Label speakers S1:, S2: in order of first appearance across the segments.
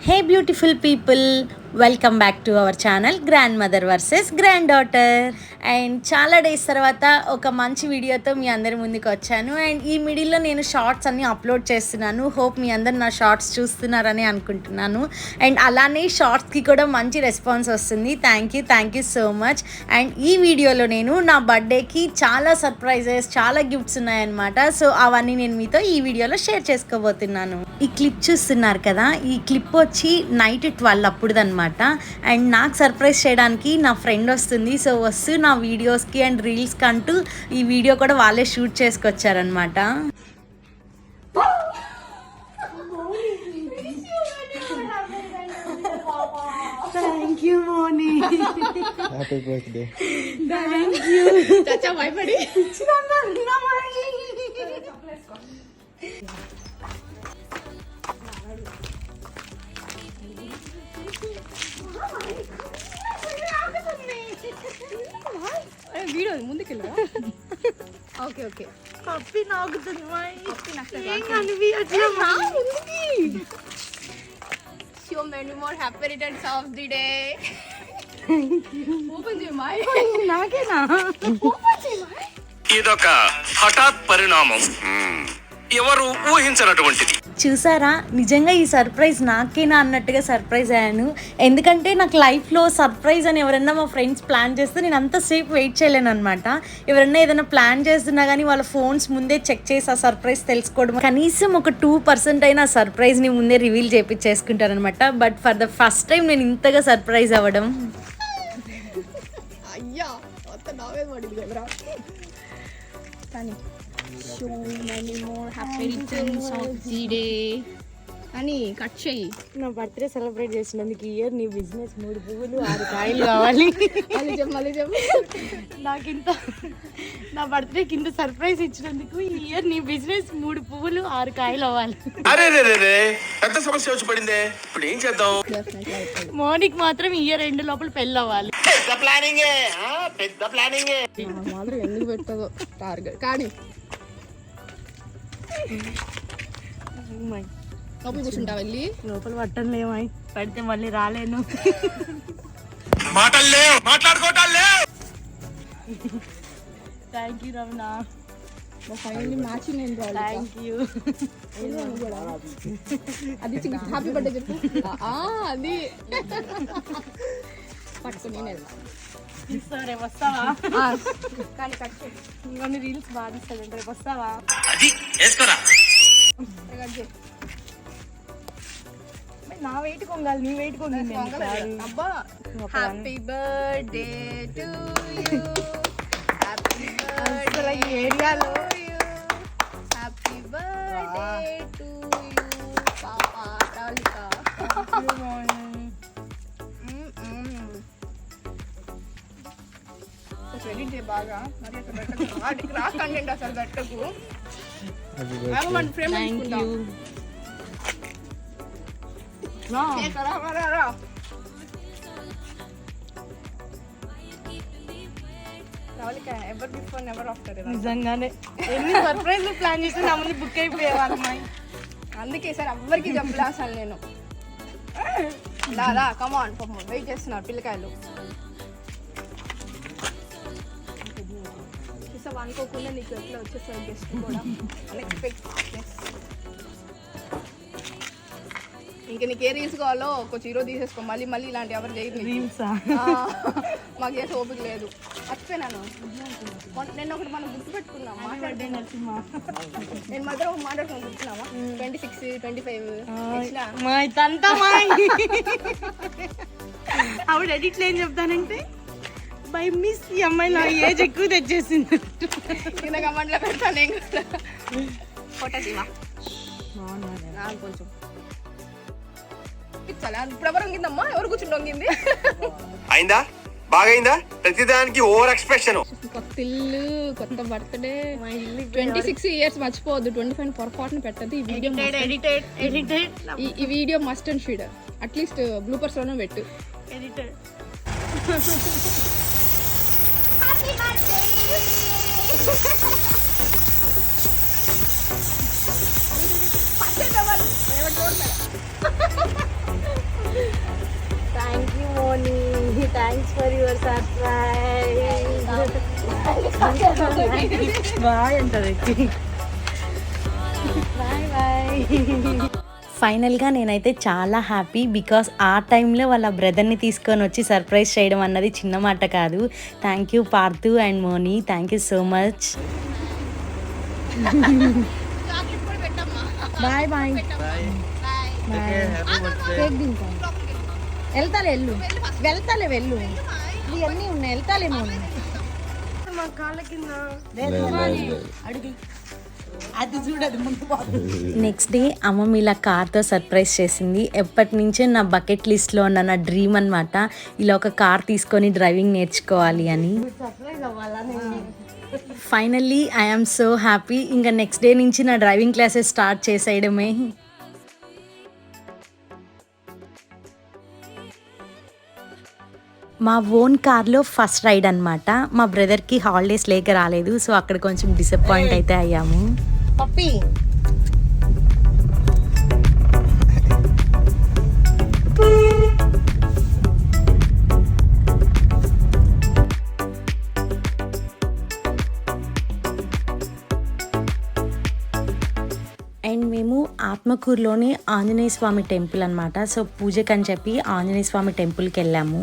S1: Hey beautiful people, welcome back to our channel GrandMother VS GrandDaughter. And చాలా days తర్వాత ఒక మంచి వీడియోతో మీ అందరి ముందుకు వచ్చాను. అండ్ ఈ మిడిల్లో నేను షార్ట్స్ అన్ని అప్లోడ్ చేస్తున్నాను. హోప్ మీ అందరు నా షార్ట్స్ చూస్తున్నారని అనుకుంటున్నాను. అండ్ అలానే షార్ట్స్కి కూడా మంచి రెస్పాన్స్ వస్తుంది. Thank you so much. And ఈ వీడియోలో నేను నా బర్త్డేకి చాలా సర్ప్రైజెస్, చాలా గిఫ్ట్స్ ఉన్నాయన్నమాట. సో అవన్నీ నేను మీతో ఈ వీడియోలో షేర్ చేసుకోబోతున్నాను. ఈ క్లిప్ చూస్తున్నారు కదా, ఈ క్లిప్ వచ్చి నైట్ 12 అప్పుడుదన్నమాట. అండ్ నాకు సర్ప్రైజ్ చేయడానికి నా ఫ్రెండ్ వస్తుంది. సో వస్తూ నా వీడియోస్కి అండ్ రీల్స్కి అంటూ ఈ వీడియో కూడా వాళ్ళే షూట్ చేసుకొచ్చారనమాట. Thank you Moni, happy birthday. Thank you చాచా. భయపడి వీడియో ముందుకెళ్ళా. ఓకే ఓకే, కప్పి నాకుతుంది. So many more happy returns of the day. Open చేయమాయ్. నాకేనా? ఓపెన్ చేయమాయ్.
S2: ఇదొక హఠాత్ పరిణామం, ఎవరు ఊహించనటువంటిది.
S1: చూసారా, నిజంగా ఈ సర్ప్రైజ్ నాకేనా అన్నట్టుగా సర్ప్రైజ్ అయ్యాను. ఎందుకంటే నాకు లైఫ్లో సర్ప్రైజ్ అని ఎవరైనా మా ఫ్రెండ్స్ ప్లాన్ చేస్తే నేను అంతసేపు వెయిట్ చేయలేను అనమాట. ఎవరైనా ఏదైనా ప్లాన్ చేస్తున్నా కానీ వాళ్ళ ఫోన్స్ ముందే చెక్ చేసి ఆ సర్ప్రైజ్ తెలుసుకోవడం, కనీసం ఒక 2% అయినా ఆ సర్ప్రైజ్ని ముందే రివీల్ చేయించేసుకుంటారనమాట. But for the first time నేను ఇంతగా సర్ప్రైజ్ అవ్వడం.
S3: అయ్యా నావే పడింది కదరా. కానీ so many more happy returns of the day అని కట్ చేయి.
S1: నా బర్త్డే సెలబ్రేట్ చేసినందుకు ఈ ఇయర్ నీ బిజినెస్ 3 పువ్వులు 6 కాయలు కావాలి.
S3: మళ్ళీ చెప్పు.
S1: నాకింత నా బర్త్డేకి ఇంత సర్ప్రైజ్ ఇచ్చినందుకు ఈ ఇయర్ నీ బిజినెస్ 3 పువ్వులు 6 కాయలు అవ్వాలి.
S2: అరే పెద్ద సమస్య వచ్చి పడిందే, ఇప్పుడు ఏం చేద్దాం?
S1: మోనికి మాత్రం ఈ ఇయర్ 2 లోపల పెళ్ళి అవ్వాలి.
S2: పెద్ద ప్లానింగే.
S3: మాత్రం ఎందుకు పెట్టదో టార్గెట్. కానీ లోపల కూర్చుంటా, వెళ్ళి
S1: లోపల పట్టం లేమై పడితే మళ్ళీ రాలేను.
S2: మాటలు లేవు, మాట్లాడుకోవటాలు లేవు.
S1: Thank you Ramana.
S3: Finally matching అయింది.
S1: Thank you.
S3: అది హ్యాపీ బర్త్డే చెప్పు. అది పట్టుకుని నేను
S1: సరే వస్తావా?
S3: కానీ కట్ చేయి.
S1: ఇంకా రీల్స్ బాగా తీస్తాను, రేపు వస్తావా?
S2: అది వేసుకోరా.
S1: నా వెయిట్ కొంగాలి, నీ వెయిట్ కొంగింది.
S3: అబ్బా, happy birthday to you, happy birthday
S1: ఏరియాలో
S3: హ్యాపీ బర్త్డే టు యూ పాపా టాలికా. ఎడిట్ చేయి బాగా, మరి అసలు పెట్టకు, రా కంటెంట్ అసలు పెట్టకు. మన ఫ్రేమ్ తీసుకుంటాం.
S1: నిజంగానే ఎన్ని సర్ప్రైజ్ ప్లాన్ చేసి నా ముందు బుక్ అయిపోయేవాళ్ళు.
S3: అందుకే సార్ ఎవ్వరికి చెప్పలే అసలు నేను. రా కమాన్, వెయిట్ చేస్తున్నారు పిల్లకాయలు. చూసావా, అనుకోకుండా నీకు ఎట్లా వచ్చేసారు గెస్ట్ కూడా. ఇంకా నీకు ఏ రీల్స్ కావాలో కొంచెం హీరో తీసేసుకో. మళ్ళీ ఇలాంటి ఎవరు చేయరు
S1: రీల్సా?
S3: మాకు చేసే ఓపిక లేదు. మర్చిపోయినాను నేను ఒకటి మనం గుర్తుపెట్టుకున్నాం. మాట్లాడే
S1: నరసింహ
S3: నేను మధ్య ఒక మాట్లాడుకుని గుర్తున్నామా? 26, 25
S1: ఆవిడ ఎడిట్లో ఏం చెప్తానంటే, బై మిస్ ఈ అమ్మాయి నా ఏజ్ ఎక్కువ తెచ్చేసింది.
S3: చిన్న కమెంట్లో పెడతాను నేను కూడా. ఫోటో తీవా నాకు కొంచెం ఇచ్చాలి. ఇప్పుడు ఎవరు వంగిందమ్మా? ఎవరు కూర్చుండి వంగింది?
S2: అయిందా? బాగైందా? ప్రతిదానికి ఓవర్ ఎక్స్ప్రెషన్.
S3: కొత్త ఇల్లు, కొత్త బర్త్డే. 26 ఇయర్స్ మర్చిపోవద్దు. 25 పొరపాటును పెట్టదు. ఈ వీడియో ఈ video must and should at least bloopers లోనే పెట్టు.
S1: Edited. for your surprise. Bye అంటది. Bye bye. ఫైనల్గా నేనైతే చాలా హ్యాపీ బికాస్ ఆ టైంలో వాళ్ళ బ్రదర్ని తీసుకొని వచ్చి సర్ప్రైజ్ చేయడం అన్నది చిన్న మాట కాదు. Thank you Parthu and Moni, thank you so much. Bye bye వెళ్తాలే వెళ్ళు ఇవన్నీ ఉన్నాయి వెళ్తాలేమో అడిగి అది చూడదు ముందు. నెక్స్ట్ డే అమ్మ ఇలా కార్తో సర్ప్రైజ్ చేసింది. ఎప్పటి నుంచో నా బకెట్ లిస్ట్లో ఉన్న నా డ్రీమ్ అనమాట, ఇలా ఒక కార్ తీసుకొని డ్రైవింగ్ నేర్చుకోవాలి అని. Finally I'm so happy. ఇంకా నెక్స్ట్ డే నుంచి నా డ్రైవింగ్ క్లాసెస్ స్టార్ట్ చేసేయడమే. మా ఓన్ కార్లో ఫస్ట్ రైడ్ అనమాట. మా బ్రదర్కి హాలిడేస్ లేక రాలేదు, సో అక్కడ కొంచెం డిసప్పాయింట్ అయితే అయ్యాము. పప్పి అండ్ మేము ఆత్మకూరులోని ఆంజనేయ స్వామి టెంపుల్ అనమాట. సో పూజకని చెప్పి ఆంజనేయ స్వామి టెంపుల్కి వెళ్ళాము.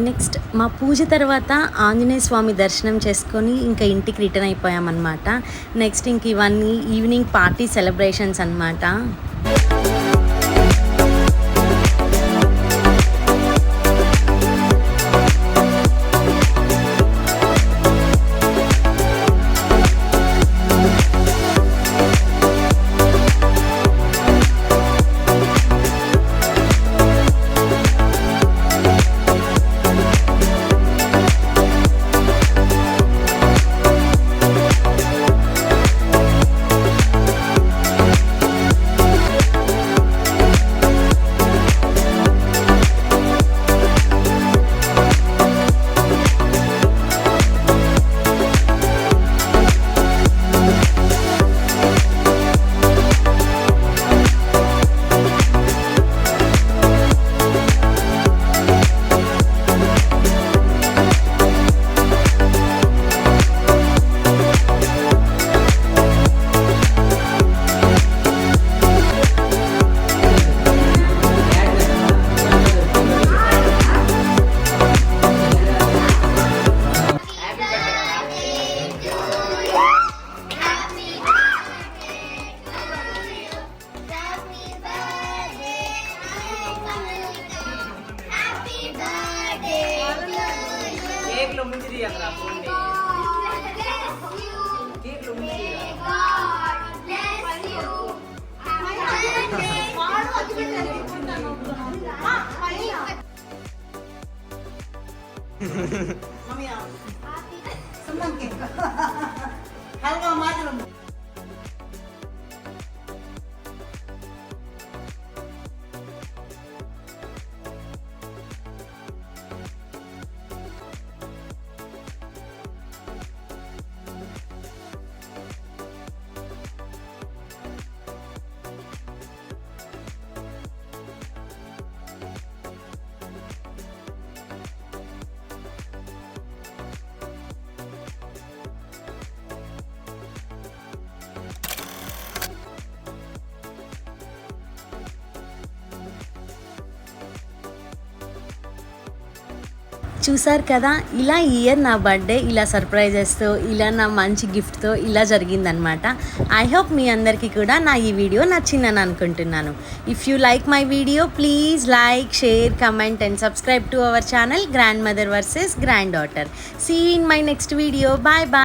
S1: నెక్స్ట్ మా పూజ తర్వాత ఆంజనేయ స్వామి దర్శనం చేసుకొని ఇంకా ఇంటికి రిటర్న్ అయిపోయామన్నమాట. నెక్స్ట్ ఇంక ఇవన్నీ ఈవినింగ్ పార్టీ సెలబ్రేషన్స్ అన్నమాట. చూసారు కదా, ఇలా ఈ ఇయర్ నా బర్త్డే ఇలా సర్ప్రైజెస్తో, ఇలా నా మంచి గిఫ్ట్తో ఇలా జరిగిందనమాట. ఐ హోప్ మీ అందరికీ కూడా నా ఈ వీడియో నచ్చిందని అనుకుంటున్నాను. If you like my video, please like, share, comment and subscribe to our channel grandmother versus granddaughter. See you in my next video. Bye bye.